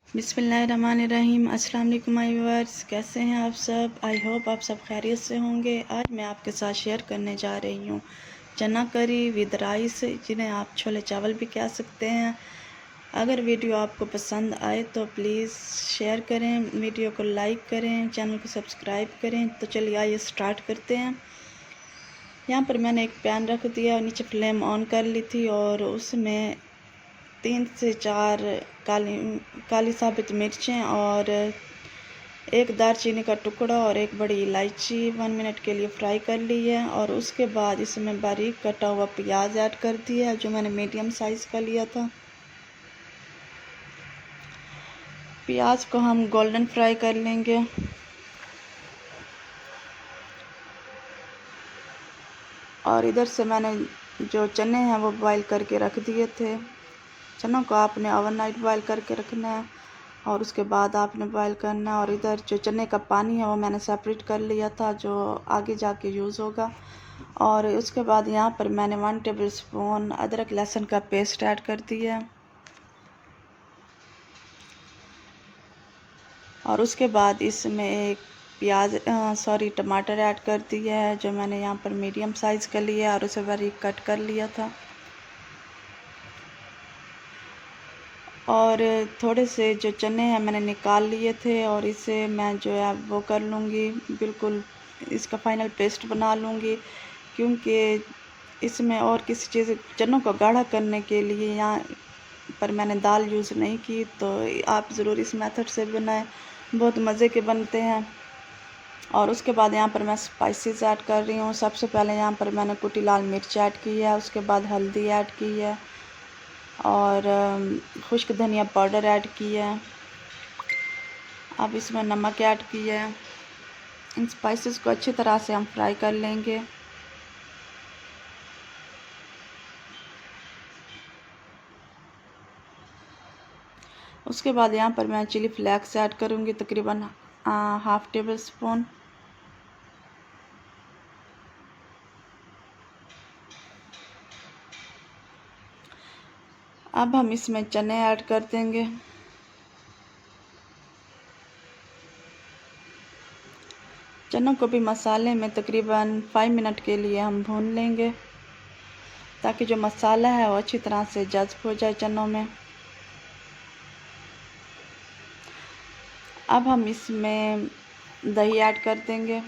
बिस्मिल्लाहिर्रहमानिर्रहीम। अस्सलाम वालेकुम माय व्यूअर्स, कैसे हैं आप सब। आई होप आप सब खैरियत से होंगे। आज मैं आपके साथ शेयर करने जा रही हूँ चना करी विद राइस, जिन्हें आप छोले चावल भी कह सकते हैं। अगर वीडियो आपको पसंद आए तो प्लीज़ शेयर करें, वीडियो को लाइक करें, चैनल को सब्सक्राइब करें। तो चलिए आइए स्टार्ट करते हैं। यहाँ पर मैंने एक पैन रख दिया और नीचे फ्लेम ऑन कर ली थी और उसमें 3 से 4 काली साबित मिर्चें और एक दालचीनी का टुकड़ा और एक बड़ी इलायची 1 मिनट के लिए फ्राई कर ली है। और उसके बाद इसमें बारीक कटा हुआ प्याज ऐड कर दिया है, जो मैंने मीडियम साइज़ का लिया था। प्याज को हम गोल्डन फ्राई कर लेंगे। और इधर से मैंने जो चने हैं वो बॉईल करके रख दिए थे। चनों को आपने ओवरनाइट बॉईल करके रखना है और उसके बाद आपने बॉईल करना है। और इधर जो चने का पानी है वो मैंने सेपरेट कर लिया था, जो आगे जाके यूज़ होगा। और उसके बाद यहाँ पर मैंने 1 टेबल स्पून अदरक लहसुन का पेस्ट ऐड कर दिया है। और उसके बाद इसमें एक टमाटर ऐड कर दिया है, जो मैंने यहाँ पर मीडियम साइज़ का लिया और उसे बारीक कट कर लिया था। और थोड़े से जो चने हैं मैंने निकाल लिए थे और इसे मैं जो है वो कर लूँगी, बिल्कुल इसका फाइनल पेस्ट बना लूँगी। क्योंकि इसमें और किसी चीज़ चनों को गाढ़ा करने के लिए यहाँ पर मैंने दाल यूज़ नहीं की, तो आप ज़रूर इस मेथड से बनाएं, बहुत मज़े के बनते हैं। और उसके बाद यहाँ पर मैं स्पाइसेस ऐड कर रही हूँ। सबसे पहले यहाँ पर मैंने कुटी लाल मिर्च ऐड की है, उसके बाद हल्दी ऐड की है और खुश्क धनिया पाउडर ऐड की है। अब इसमें नमक ऐड की है। इन स्पाइसेस को अच्छी तरह से हम फ्राई कर लेंगे। उसके बाद यहाँ पर मैं चिली फ्लेक्स ऐड करूँगी, तकरीबन 1/2 टेबल स्पून। अब हम इसमें चने ऐड कर देंगे। चनों को भी मसाले में तकरीबन 5 मिनट के लिए हम भून लेंगे, ताकि जो मसाला है वो अच्छी तरह से जज़्ब हो जाए चनों में। अब हम इसमें दही ऐड कर देंगे।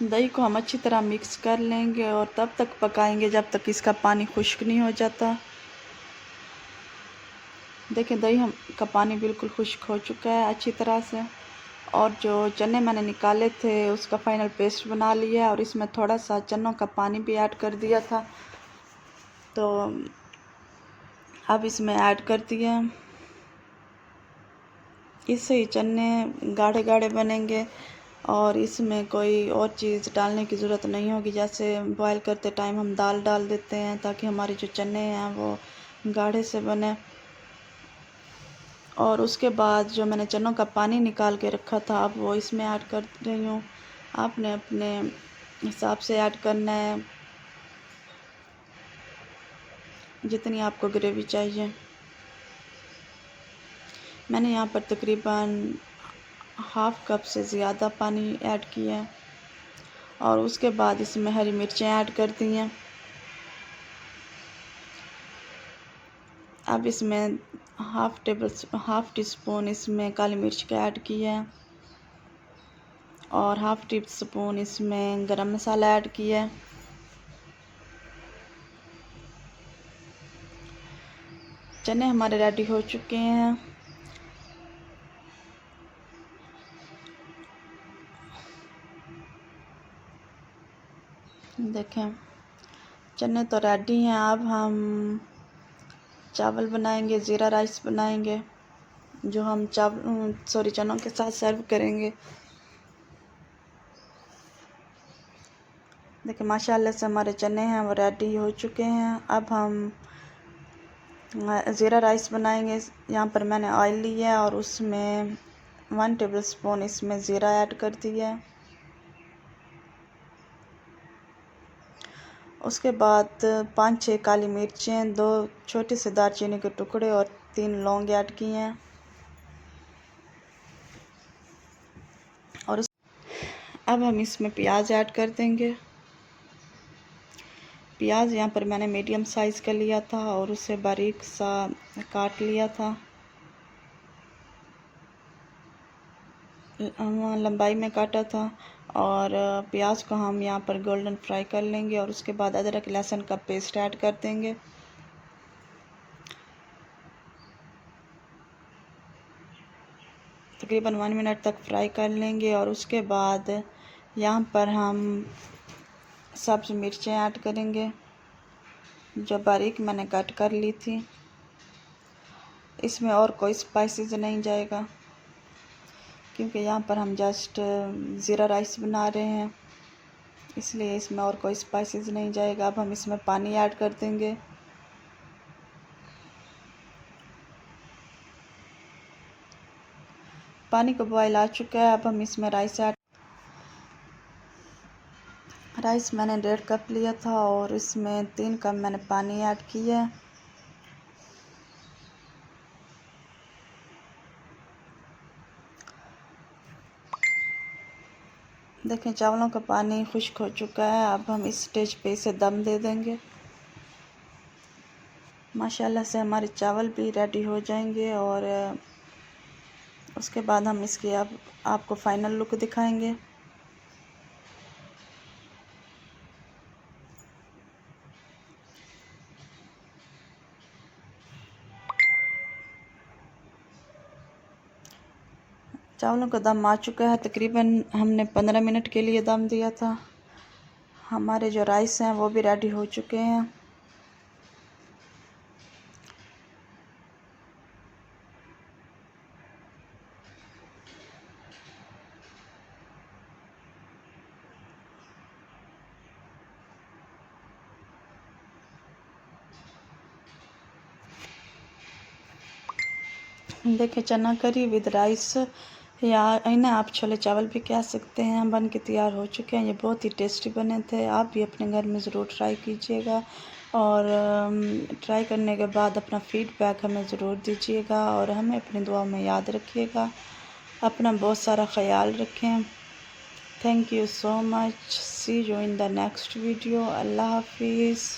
दही को हम अच्छी तरह मिक्स कर लेंगे और तब तक पकाएंगे जब तक इसका पानी खुश्क नहीं हो जाता। देखिए दही का पानी बिल्कुल खुश्क हो चुका है अच्छी तरह से। और जो चने मैंने निकाले थे उसका फाइनल पेस्ट बना लिया और इसमें थोड़ा सा चनों का पानी भी ऐड कर दिया था, तो अब इसमें ऐड कर दिया। इससे ही चने गाढ़े गाढ़े बनेंगे और इसमें कोई और चीज़ डालने की ज़रूरत नहीं होगी। जैसे बॉईल करते टाइम हम दाल डाल देते हैं ताकि हमारे जो चने हैं वो गाढ़े से बने। और उसके बाद जो मैंने चनों का पानी निकाल के रखा था अब वो इसमें ऐड कर रही हूँ। आपने अपने हिसाब से ऐड करना है, जितनी आपको ग्रेवी चाहिए। मैंने यहाँ पर तकरीबन 1/2 कप से ज़्यादा पानी ऐड किया है। और उसके बाद इसमें हरी मिर्चें ऐड कर दी हैं। अब इसमें 1/2 टी स्पून इसमें काली मिर्च का ऐड किया है और 1/2 टी स्पून इसमें गरम मसाला ऐड किया है। चने हमारे रेडी हो चुके हैं। देखें चने तो रेडी हैं। अब हम चावल बनाएंगे, ज़ीरा राइस बनाएंगे, जो हम चनों के साथ सर्व करेंगे। देखिए माशाल्लाह से हमारे चने हैं वो रेडी हो चुके हैं। अब हम ज़ीरा राइस बनाएंगे। यहाँ पर मैंने ऑयल लिया है और उसमें 1 टेबलस्पून इसमें ज़ीरा ऐड कर दिया है। उसके बाद 5-6 काली मिर्चें, 2 छोटे से दालचीनी के टुकड़े और 3 लौंग ऐड किए हैं। और अब हम इसमें प्याज ऐड कर देंगे। प्याज यहाँ पर मैंने मीडियम साइज़ का लिया था और उसे बारीक सा काट लिया था, लंबाई में काटा था। और प्याज को हम यहाँ पर गोल्डन फ्राई कर लेंगे और उसके बाद अदरक लहसुन का पेस्ट ऐड कर देंगे। तकरीबन 1 मिनट तक फ्राई कर लेंगे और उसके बाद यहाँ पर हम सब्ज मिर्चें ऐड करेंगे जो बारीक मैंने कट कर ली थी। इसमें और कोई स्पाइसेस नहीं जाएगा क्योंकि यहाँ पर हम जस्ट ज़ीरा राइस बना रहे हैं, इसलिए इसमें और कोई स्पाइसेस नहीं जाएगा। अब हम इसमें पानी ऐड कर देंगे। पानी का बॉयल आ चुका है। अब हम इसमें राइस मैंने 1.5 कप लिया था और इसमें 3 कप मैंने पानी ऐड किया है। देखें चावलों का पानी खुश्क हो चुका है। अब हम इस स्टेज पे इसे दम दे देंगे। माशाल्लाह से हमारे चावल भी रेडी हो जाएंगे और उसके बाद हम इसकी अब आपको फाइनल लुक दिखाएंगे। चावलों का दम आ चुका है। तकरीबन हमने 15 मिनट के लिए दम दिया था। हमारे जो राइस हैं वो भी रेडी हो चुके हैं। देखिए चना करी विद राइस या इन्हें आप छोले चावल भी कह सकते हैं, बन के तैयार हो चुके हैं। ये बहुत ही टेस्टी बने थे। आप भी अपने घर में ज़रूर ट्राई कीजिएगा और ट्राई करने के बाद अपना फीडबैक हमें ज़रूर दीजिएगा और हमें अपनी दुआ में याद रखिएगा। अपना बहुत सारा ख्याल रखें। Thank you so much. See you in the next video. अल्लाह हाफिज़।